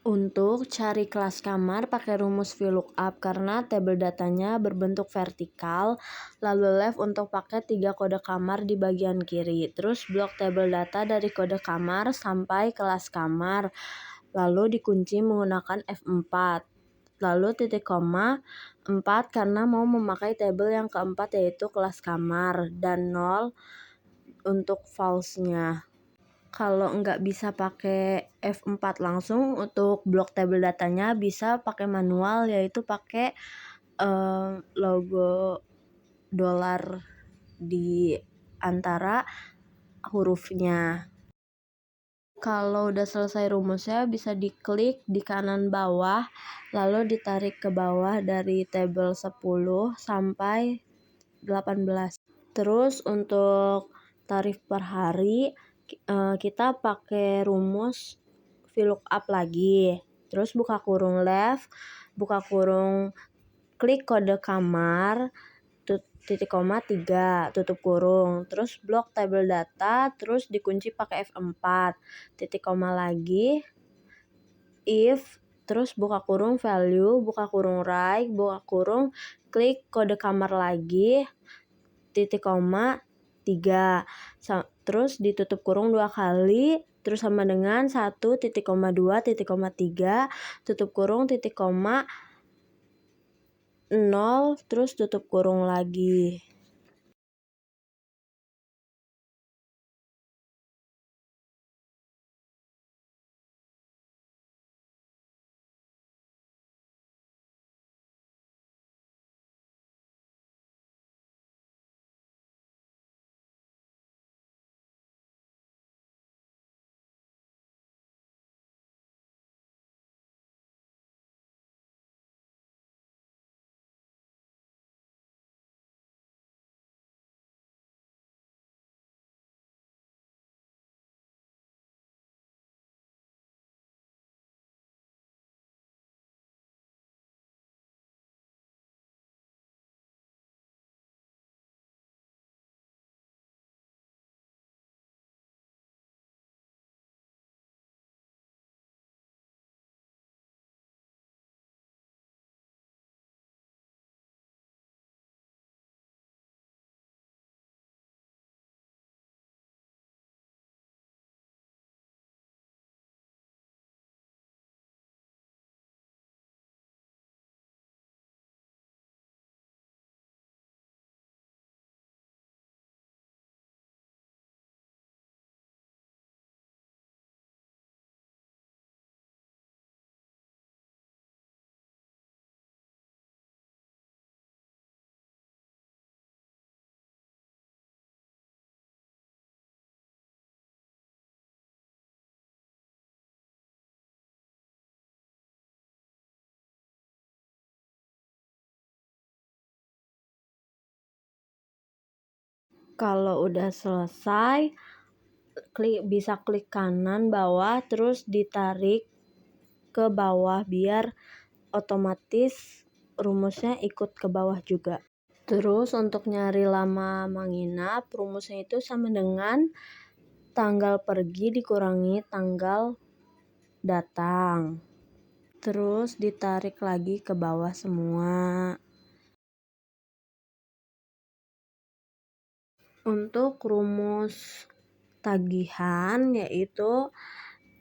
Untuk cari kelas kamar pakai rumus VLOOKUP karena tabel datanya berbentuk vertikal, lalu left untuk pakai 3 kode kamar di bagian kiri. Terus blok tabel data dari kode kamar sampai kelas kamar, lalu dikunci menggunakan F4. Lalu titik koma 4 karena mau memakai tabel yang keempat yaitu kelas kamar, dan 0 untuk false-nya. Kalau nggak bisa pakai F4 langsung, untuk blok tabel datanya bisa pakai manual, yaitu pakai logo dolar di antara hurufnya. Kalau udah selesai rumusnya bisa diklik di kanan bawah, lalu ditarik ke bawah dari tabel 10 sampai 18. Terus untuk tarif per hari kita pakai rumus VLOOKUP lagi. Terus buka kurung left, buka kurung, klik kode kamar, titik koma 3, tutup kurung. Terus blok tabel data, terus dikunci pakai F4. Titik koma lagi, if, terus buka kurung value, buka kurung right, buka kurung, klik kode kamar lagi, titik koma 3, terus ditutup kurung 2 kali, terus sama dengan 1, titik koma 2, titik koma 3, tutup kurung, titik koma 0, terus tutup kurung lagi. Kalau udah selesai, bisa klik kanan bawah, terus ditarik ke bawah biar otomatis rumusnya ikut ke bawah juga. Terus untuk nyari lama menginap, rumusnya itu sama dengan tanggal pergi dikurangi tanggal datang. Terus ditarik lagi ke bawah semua. Untuk rumus tagihan yaitu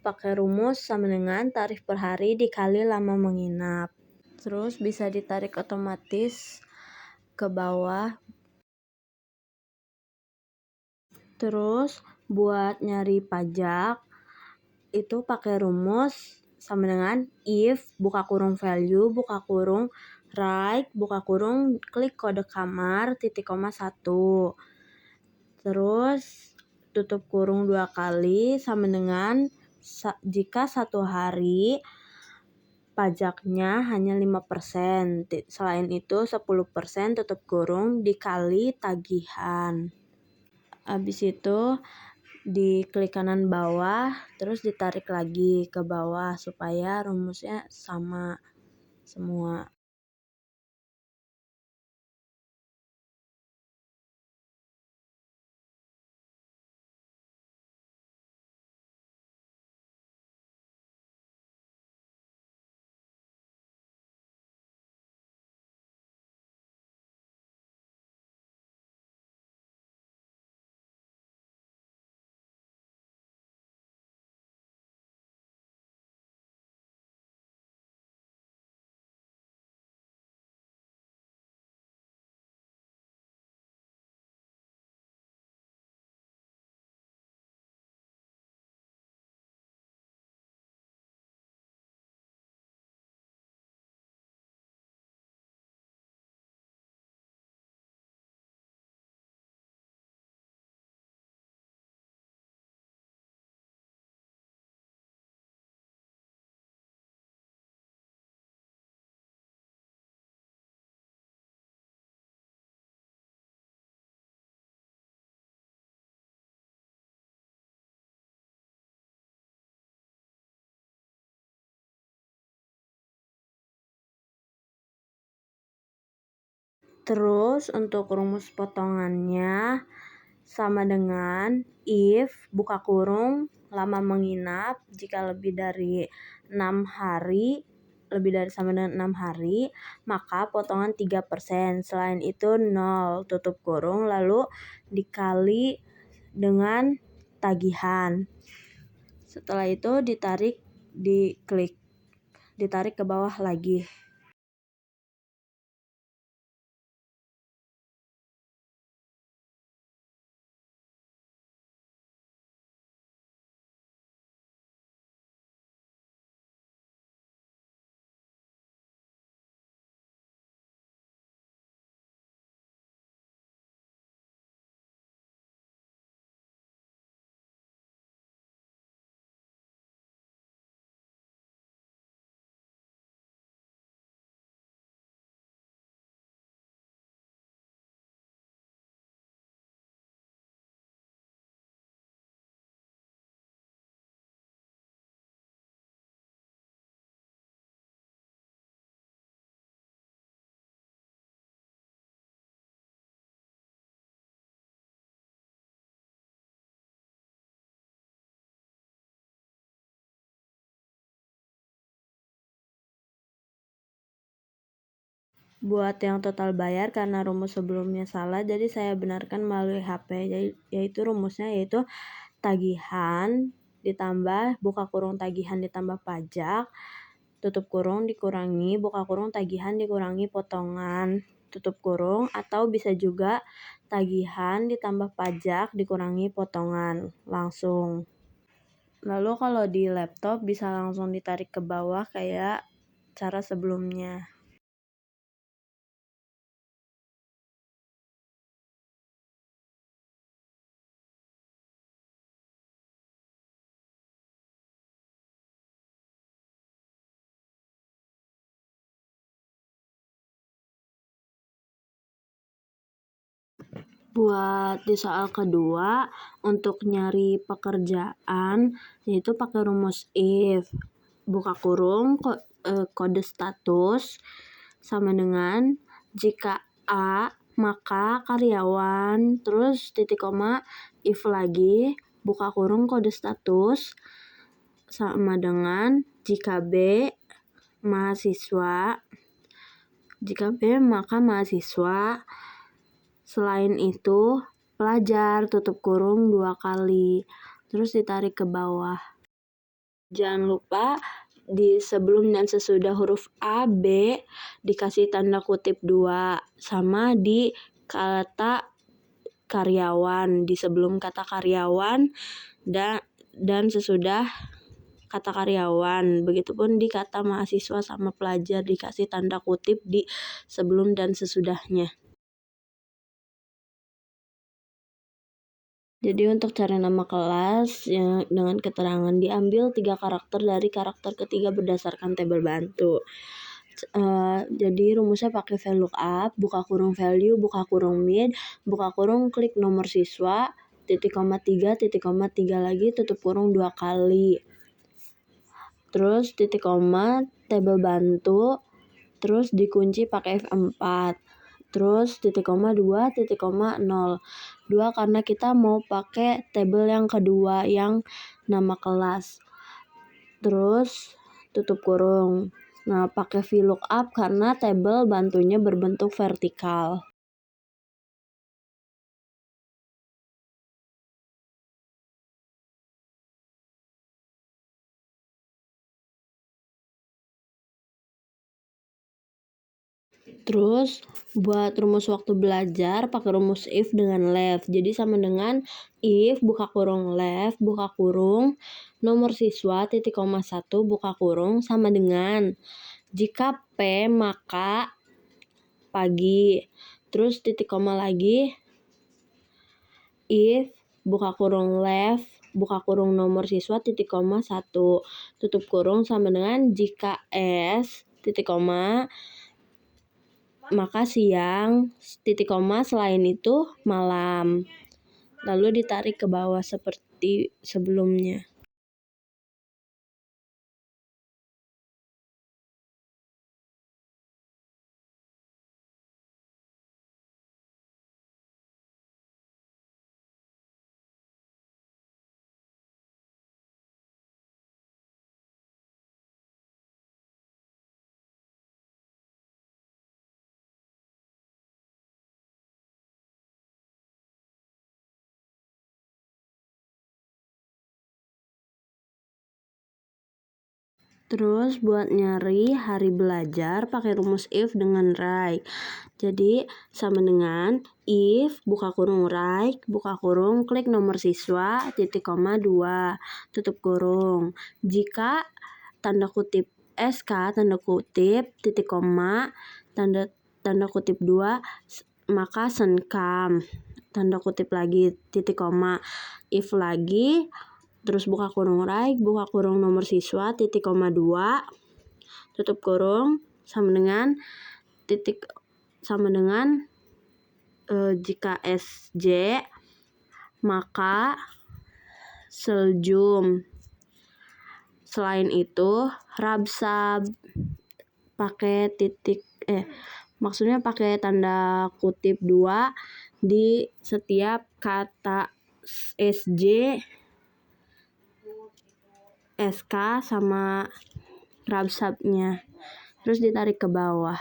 pakai rumus sama dengan tarif per hari dikali lama menginap. Terus bisa ditarik otomatis ke bawah. Terus buat nyari pajak itu pakai rumus sama dengan if, buka kurung value, buka kurung right, buka kurung, klik kode kamar, titik koma 1. Terus tutup kurung 2 kali sama dengan jika 1 hari pajaknya hanya 5%. Selain itu 10% tutup kurung dikali tagihan. Habis itu diklik kanan bawah, terus ditarik lagi ke bawah supaya rumusnya sama semua. Terus untuk rumus potongannya sama dengan if buka kurung lama menginap jika lebih dari 6 hari, lebih dari sama dengan 6 hari, maka potongan 3%. Selain itu 0 tutup kurung lalu dikali dengan tagihan. Setelah itu ditarik ke bawah lagi. Buat yang total bayar karena rumus sebelumnya salah, jadi saya benarkan melalui HP, yaitu rumusnya yaitu tagihan ditambah buka kurung tagihan ditambah pajak, tutup kurung dikurangi buka kurung tagihan dikurangi potongan, tutup kurung, atau bisa juga tagihan ditambah pajak dikurangi potongan langsung. Lalu kalau di laptop bisa langsung ditarik ke bawah kayak cara sebelumnya. Buat di soal kedua, untuk nyari pekerjaan, yaitu pakai rumus if, buka kurung, kode status, sama dengan jika A, maka karyawan, terus titik koma, if lagi, buka kurung kode status, sama dengan jika B, mahasiswa, jika B maka mahasiswa, selain itu pelajar, tutup kurung 2 kali, terus ditarik ke bawah. Jangan lupa di sebelum dan sesudah huruf A, B dikasih tanda kutip 2, sama di kata karyawan, di sebelum kata karyawan dan sesudah kata karyawan. Begitupun di kata mahasiswa sama pelajar dikasih tanda kutip di sebelum dan sesudahnya. Jadi untuk cari nama kelas dengan keterangan diambil 3 karakter dari karakter ketiga berdasarkan tabel bantu. Jadi rumusnya pakai VLOOKUP, buka kurung value, buka kurung mid, buka kurung klik nomor siswa, titik koma 3 lagi, tutup kurung 2 kali. Terus titik koma, tabel bantu, terus dikunci pakai F4. Terus titik koma 2, titik koma 0. 2 karena kita mau pakai tabel yang kedua yang nama kelas. Terus tutup kurung. Nah, pakai VLOOKUP karena tabel bantunya berbentuk vertikal. Terus buat rumus waktu belajar pakai rumus if dengan left. Jadi sama dengan if buka kurung left buka kurung nomor siswa titik koma 1 buka kurung sama dengan jika P maka pagi. Terus titik koma lagi if buka kurung left buka kurung nomor siswa titik koma 1 tutup kurung sama dengan jika S titik koma maka siang, titik koma, selain itu malam. Lalu ditarik ke bawah seperti sebelumnya. Terus buat nyari hari belajar pakai rumus if dengan right. Jadi sama dengan if buka kurung right buka kurung klik nomor siswa titik koma 2 tutup kurung. Jika tanda kutip SK tanda kutip titik koma tanda kutip 2 maka senkam tanda kutip lagi titik koma if lagi terus buka kurung right buka kurung nomor siswa titik koma 2 tutup kurung sama dengan jika SJ maka seljum. Selain itu rabsab pakai maksudnya pakai tanda kutip 2 di setiap kata SJ SK sama rabsabnya, terus ditarik ke bawah.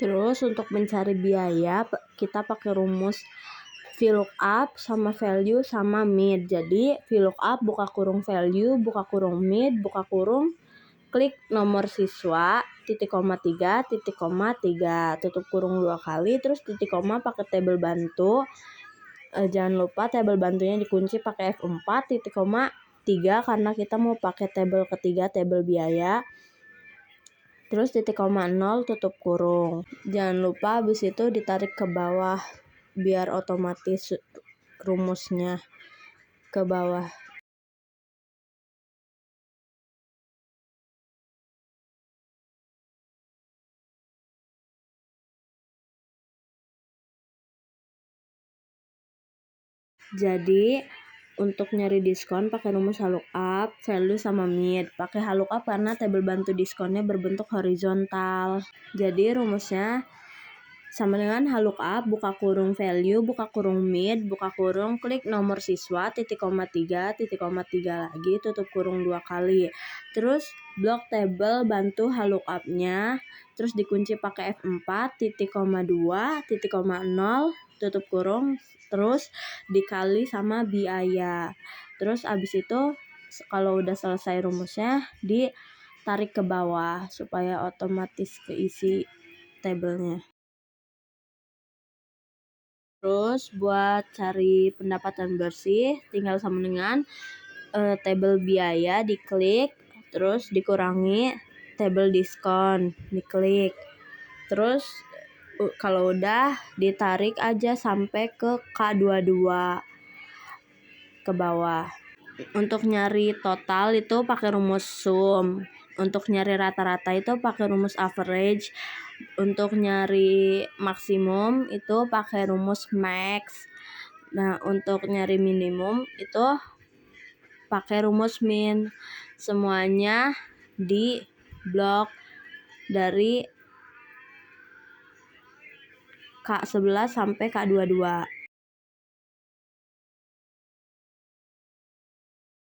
Terus untuk mencari biaya kita pakai rumus VLOOKUP sama value sama mid. Jadi VLOOKUP buka kurung value buka kurung mid buka kurung klik nomor siswa titik koma 3 titik koma 3 tutup kurung 2 kali terus titik koma pakai tabel bantu. Jangan lupa tabel bantunya dikunci pakai F4 titik koma 3 karena kita mau pakai tabel ketiga tabel biaya. Terus titik koma 0 tutup kurung. Jangan lupa habis itu ditarik ke bawah biar otomatis rumusnya ke bawah. Jadi untuk nyari diskon pakai rumus VLOOKUP, value sama mid. Pakai VLOOKUP karena tabel bantu diskonnya berbentuk horizontal. Jadi rumusnya sama dengan VLOOKUP buka kurung value buka kurung mid buka kurung klik nomor siswa titik koma 3 titik koma 3 lagi tutup kurung 2 kali. Terus blok tabel bantu VLOOKUP-nya terus dikunci pakai F4 titik koma 2 titik koma 0 tutup kurung terus dikali sama biaya. Terus abis itu kalau udah selesai rumusnya ditarik ke bawah supaya otomatis keisi tabelnya. Terus buat cari pendapatan bersih tinggal sama dengan tabel biaya diklik terus dikurangi tabel diskon diklik. Terus kalau udah ditarik aja sampai ke K22 ke bawah. Untuk nyari total itu pakai rumus sum. Untuk nyari rata-rata itu pakai rumus average. Untuk nyari maksimum itu pakai rumus max. Nah, untuk nyari minimum itu pakai rumus min. Semuanya di blok dari K11 sampai K22.